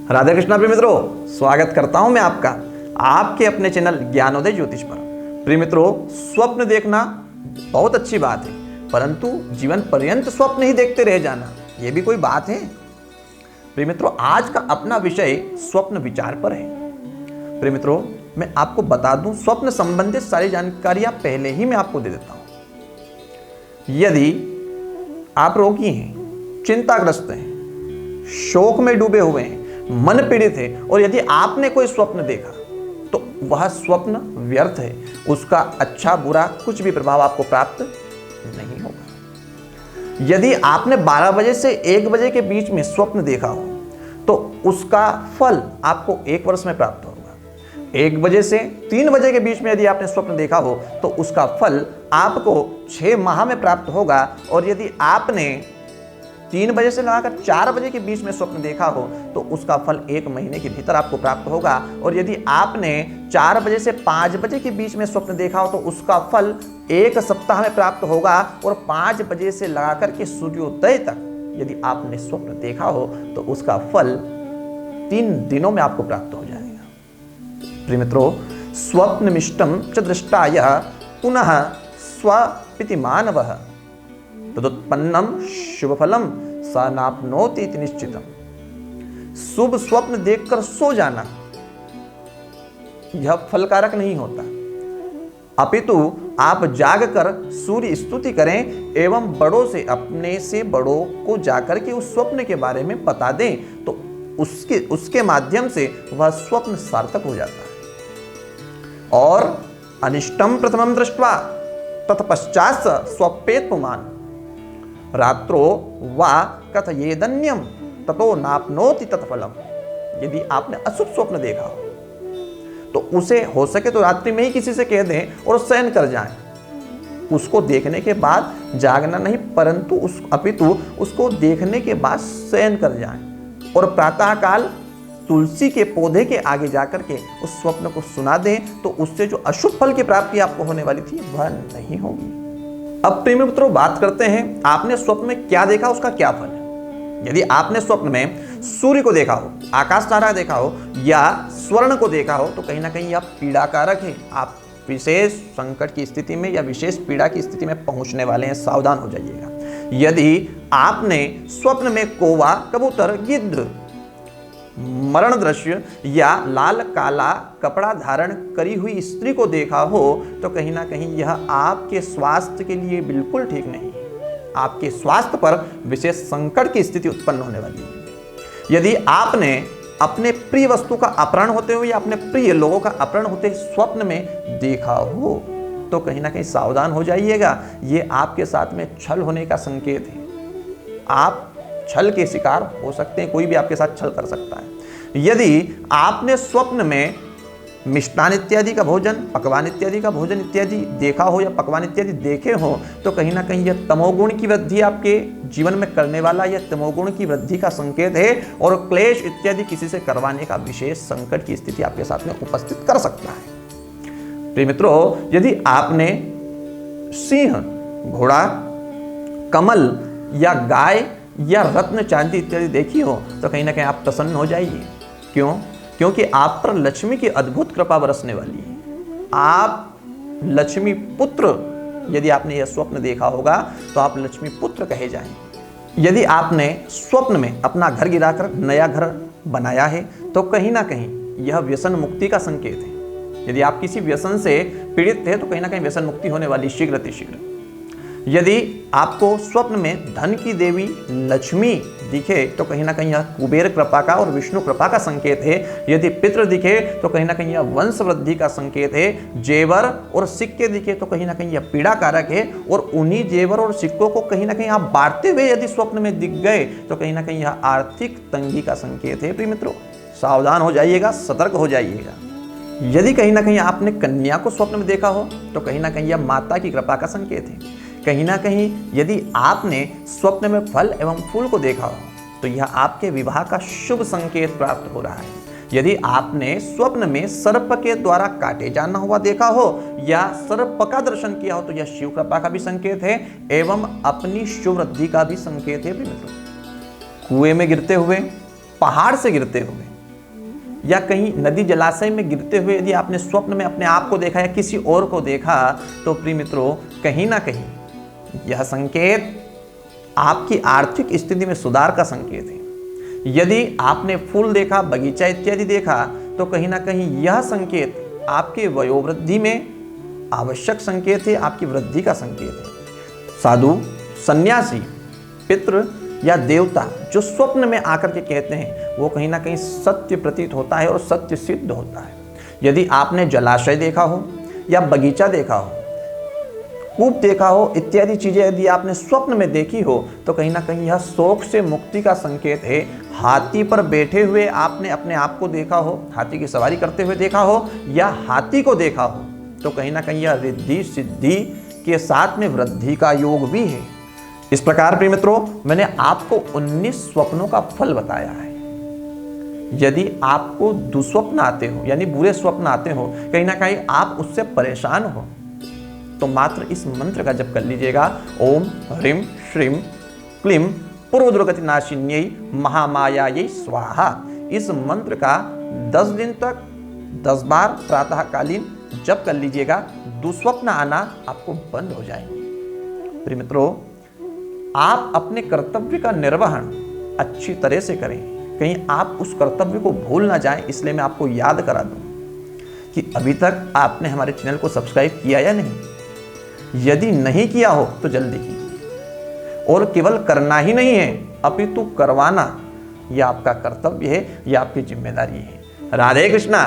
राधे कृष्णा प्रिय मित्रों, स्वागत करता हूं मैं आपका आपके अपने चैनल ज्ञानोदय ज्योतिष पर। प्रिय मित्रों, स्वप्न देखना बहुत अच्छी बात है, परंतु जीवन पर्यंत स्वप्न ही देखते रह जाना यह भी कोई बात है। प्रिय मित्रों, आज का अपना विषय स्वप्न विचार पर है। प्रिय मित्रों, मैं आपको बता दूं, स्वप्न संबंधित सारी जानकारियां पहले ही मैं आपको दे देता हूं। यदि आप रोगी हैं, चिंताग्रस्त हैं, शोक में डूबे हुए हैं, मन पीड़ित है और यदि आपने कोई स्वप्न देखा तो वह स्वप्न व्यर्थ है, उसका अच्छा बुरा कुछ भी प्रभाव आपको प्राप्त नहीं होगा। यदि आपने 12 बजे से 1 बजे के बीच में स्वप्न देखा हो तो उसका फल आपको 1 वर्ष में प्राप्त होगा। 1 बजे से 3 बजे के बीच में यदि आपने स्वप्न देखा हो तो उसका फल आपको 6 माह में प्राप्त होगा। और यदि आपने 3 बजे से लगाकर 4 बजे के बीच में स्वप्न देखा हो तो उसका फल 1 महीने के भीतर आपको प्राप्त होगा। और यदि आपने 4 बजे से 5 बजे के बीच में स्वप्न देखा हो तो उसका फल 1 सप्ताह में प्राप्त होगा। और 5 बजे से लगाकर के सूर्योदय तक यदि आपने स्वप्न देखा हो तो उसका फल 3 दिनों में आपको प्राप्त हो जाएगा। प्रिय मित्रों, स्वप्नमिष्टम च दृष्टाय पुनः स्वपिति मानवः तदुत्पन्नम शुभ फलम स नाप्नोति इति निश्चितम। शुभ स्वप्न देखकर सो जाना यह फलकारक नहीं होता, अपितु आप जागकर सूर्य स्तुति करें एवं बड़ों से, अपने से बड़ों को जाकर के उस स्वप्न के बारे में बता दें तो उसके माध्यम से वह स्वप्न सार्थक हो जाता है। और अनिष्टम प्रथमम दृष्ट्वा तत्पश्चात् स्वप्नेत पुमान् रात्रो वा कथयेदन्यम ततो नाप्नोति तत्फलम। यदि आपने अशुभ स्वप्न देखा हो तो उसे हो सके तो रात्रि में ही किसी से कह दें और शयन कर जाएं। उसको देखने के बाद जागना नहीं, परंतु अपितु उसको देखने के बाद शयन कर जाएं और प्रातः काल तुलसी के पौधे के आगे जाकर के उस स्वप्न को सुना दें तो उससे जो अशुभ फल की प्राप्ति आपको होने वाली थी वह नहीं होगी। अब प्रिय मित्रों, बात करते हैं आपने स्वप्न में क्या देखा, उसका क्या फल है। यदि आपने स्वप्न में सूर्य को देखा हो, आकाश तारा देखा हो या स्वर्ण को देखा हो तो कहीं ना कहीं यह पीड़ाकारक है। आप विशेष संकट की स्थिति में या विशेष पीड़ा की स्थिति में पहुंचने वाले हैं, सावधान हो जाइएगा। यदि आपने स्वप्न में कौवा, कबूतर, गिद्ध, मरण दृश्य या लाल काला कपड़ा धारण करी हुई स्त्री को देखा हो तो कहीं ना कहीं यह आपके स्वास्थ्य के लिए बिल्कुल ठीक नहीं है। आपके स्वास्थ्य पर विशेष संकट की स्थिति उत्पन्न होने वाली है। यदि आपने अपने प्रिय वस्तु का अपहरण होते हुए या अपने प्रिय लोगों का अपहरण होते स्वप्न में देखा हो तो कहीं ना कहीं सावधान हो जाइएगा, ये आपके साथ में छल होने का संकेत है। आप छल के शिकार हो सकते हैं, कोई भी आपके साथ छल कर सकता है। यदि आपने स्वप्न में मिष्टान इत्यादि का भोजन, पकवान इत्यादि का भोजन इत्यादि देखा हो या पकवान इत्यादि देखे हो तो कहीं ना कहीं यह तमोगुण की वृद्धि आपके जीवन में करने वाला, यह तमोगुण की वृद्धि का संकेत है और क्लेश इत्यादि किसी से करवाने का विशेष संकट की स्थिति आपके साथ में उपस्थित कर सकता है। प्रिय मित्रों, यदि आपने सिंह, घोड़ा, कमल या गाय या रत्न चांदी इत्यादि देखी हो तो कहीं ना कहीं आप प्रसन्न हो जाइए। क्यों? क्योंकि आप पर लक्ष्मी की अद्भुत कृपा बरसने वाली है। आप लक्ष्मी पुत्र, यदि आपने यह स्वप्न देखा होगा तो आप लक्ष्मी पुत्र कहे जाएंगे। यदि आपने स्वप्न में अपना घर गिराकर नया घर बनाया है तो कहीं ना कहीं यह व्यसन मुक्ति का संकेत है। यदि आप किसी व्यसन से पीड़ित थे तो कहीं ना कहीं व्यसन मुक्ति होने वाली शीघ्र अतिशीघ्र। यदि आपको स्वप्न में धन की देवी लक्ष्मी दिखे तो कहीं ना कहीं यह कुबेर कृपा का और विष्णु कृपा का संकेत है। यदि पितृ दिखे तो कहीं ना कहीं यह वंश वृद्धि का संकेत है। जेवर और सिक्के दिखे तो कहीं ना कहीं यह पीड़ा कारक है। और उन्हीं जेवर और सिक्कों को कहीं ना कहीं आप बांटते हुए यदि स्वप्न में दिख गए तो कहीं ना कहीं यह आर्थिक तंगी का संकेत है। प्रिय मित्रों, सावधान हो जाइएगा, सतर्क हो जाइएगा। यदि कहीं ना कहीं आपने कन्या को स्वप्न में देखा हो तो कहीं ना कहीं यह माता की कृपा का संकेत है। कहीं ना कहीं यदि आपने स्वप्न में फल एवं फूल को देखा हो तो यह आपके विवाह का शुभ संकेत प्राप्त हो रहा है। यदि आपने स्वप्न में सर्प के द्वारा काटे जाना हुआ देखा हो या सर्प का दर्शन किया हो तो यह शिव कृपा का भी संकेत है एवं अपनी शुभ वृद्धि का भी संकेत है। कुएं में गिरते हुए, पहाड़ से गिरते हुए या कहीं नदी जलाशय में गिरते हुए यदि आपने स्वप्न में अपने आप को देखा या किसी और को देखा, तो प्रिय मित्रों कहीं ना कहीं यह संकेत आपकी आर्थिक स्थिति में सुधार का संकेत है। यदि आपने फूल देखा, बगीचा इत्यादि देखा, तो कहीं ना कहीं यह संकेत आपके वयोवृद्धि में आवश्यक संकेत है, आपकी वृद्धि का संकेत है। साधु, सन्यासी, पितृ या देवता जो स्वप्न में आकर के कहते हैं वो कहीं ना कहीं सत्य प्रतीत होता है और सत्य सिद्ध होता है। यदि आपने जलाशय देखा हो या बगीचा देखा हो, कूप देखा हो इत्यादि चीजें यदि आपने स्वप्न में देखी हो, तो कहीं ना कहीं यह शोक से मुक्ति का संकेत है। हाथी पर बैठे हुए आपने अपने आप को देखा हो, हाथी की सवारी करते हुए देखा हो या हाथी को देखा हो, तो कहीं ना कहीं यह रिद्धि सिद्धि के साथ में वृद्धि का योग भी है। इस प्रकार प्रिय मित्रों मैंने आपको 19 स्वप्नों का फल बताया है। यदि आपको दुस्वप्न आते हो यानी बुरे स्वप्न आते हो, कहीं ना कहीं आप उससे परेशान हो, तो मात्र इस मंत्र का जप कर लीजिएगा। ओम ह्रीं श्रीं क्लीं पूर्वदुर्गतिनाशिन्यै महामायायै स्वाहा। इस मंत्र का 10 दिन तक 10 बार प्रातःकालीन जप कर लीजिएगा। दुस्वप्न आना आपको बंद हो जाएंगे। प्रिय मित्रों, आप अपने कर्तव्य का निर्वहन अच्छी तरह से करें, कहीं आप उस कर्तव्य को भूल ना जाएं, इसलिए मैं आपको याद करा दूं कि अभी तक आपने हमारे चैनल को सब्सक्राइब किया या नहीं। यदि नहीं किया हो तो जल्दी कीजिए, और केवल करना ही नहीं है अपितु करवाना यह आपका कर्तव्य है, यह आपकी जिम्मेदारी है। राधे कृष्णा।